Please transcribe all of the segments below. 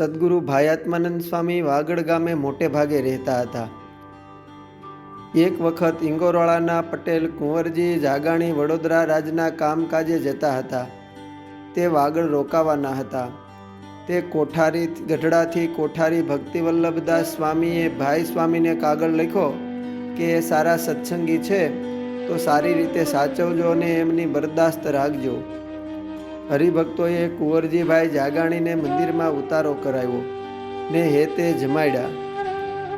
સદગુરુ ભાયાત્માનંદ સ્વામી વાગડ ગામે મોટે ભાગે રહેતા હતા. એક વખત ઇંગોરાળાના પટેલ કુંવરજી જાગાણી વડોદરા રાજના કામકાજે જતા હતા. તે વાગડ રોકાવાના હતા. તે ગઢડાથી કોઠારી ભક્તિવલ્લભદાસ સ્વામીએ ભાઈ સ્વામીને કાગળ લખ્યો કે એ સારા સત્સંગી છે તો સારી રીતે સાચવજો અને એમની બરદાસ્ત રાખજો. હરિભક્તોએ કુંવરજીભાઈ જાગાણીને મંદિરમાં ઉતારો કરાવ્યો ને હેતે જમાડ્યા.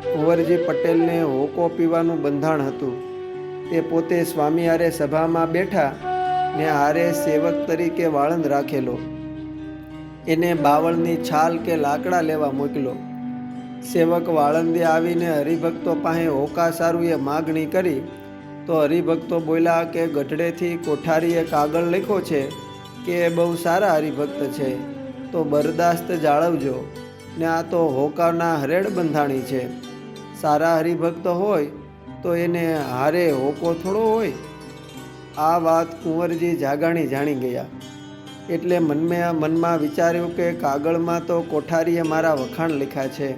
કુંવરજી પટેલને હોકો પીવાનું બંધાણ હતું. તે પોતે સ્વામી હારે સભામાં બેઠા ને હારે સેવક તરીકે વાળંદ રાખેલો. એને બાવળની છાલ કે લાકડા લેવા મોકલો. સેવક વાળંદે આવીને હરિભક્તો પાસે હોકા સારું એ માગણી કરી તો હરિભક્તો બોલ્યા કે ગઢડેથી કોઠારીએ કાગળ લખ્યો છે કે એ બહુ સારા હરિભક્ત છે તો બરદાસ્ત જાળવજો ને આ તો હોકાના હરેડ બંધાણી છે. સારા હરિભક્ત હોય તો એને હારે હોકો થોડો હોય. આ વાત કુંવરજી જાગાણી જાણી ગયા એટલે મનમાં વિચાર્યું કે કાગળમાં તો કોઠારીએ મારા વખાણ લખ્યા છે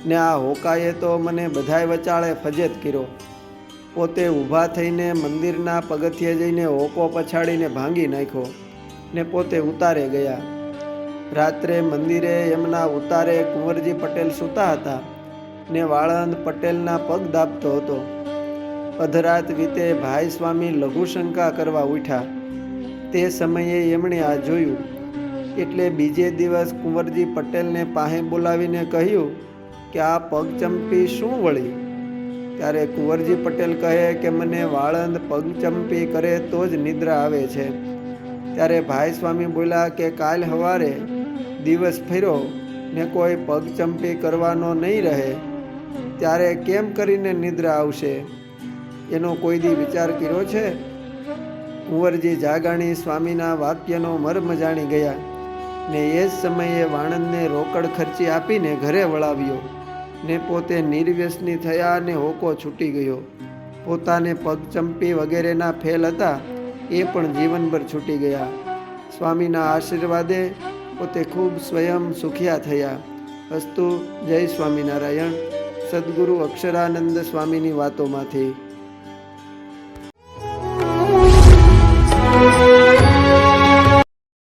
ને આ હોકાએ તો મને બધાય વચાળે ફજેત કર્યો. પોતે ઊભા થઈને મંદિરના પગથિયે જઈને હોકો પછાડીને ભાંગી નાખ્યો ને પોતે ઉતારે ગયા. રાત્રે મંદિરે એમના ઉતારે કુંવરજી પટેલ સૂતા હતા ને વાળંદ પટેલના પગ દાબતો હતો. અધરાત વીતે ભાઈ સ્વામી લઘુશંકા કરવા ઉઠ્યા. તે સમયે એમણે આ જોયું એટલે બીજે દિવસ કુંવરજી પટેલને પાસે બોલાવીને કહ્યું કે આ પગચંપી શું વળી? ત્યારે કુંવરજી પટેલ કહે કે મને વાળંદ પગચંપી કરે તો જ નિદ્રા આવે છે. ત્યારે ભાઈ સ્વામી બોલ્યા કે કાલ સવારે દિવસ ફર્યો ને કોઈ પગચંપી કરવાનો નહીં રહે ત્યારે કેમ કરીને નિદ્રા આવશે? એનો કોઈ દી વિચાર કર્યો છે? કુંવરજી જાગાણી સ્વામીના વાક્યનો મર્મ જાણી ગયા ને એ જ સમયે વાણંદને રોકડ ખર્ચી આપીને ઘરે વળાવ્યો ને પોતે નિર્વ્યસની થયા ને હોકો છૂટી ગયો. પોતાને પગચંપી વગેરેના ફેલ હતા એ પણ જીવનભર છૂટી ગયા. સ્વામીના આશીર્વાદે પોતે ખૂબ સ્વયં સુખિયા થયા. અસ્તુ. જય સ્વામિનારાયણ. સદગુરુ અક્ષરાનંદ સ્વામીની વાતોમાંથી.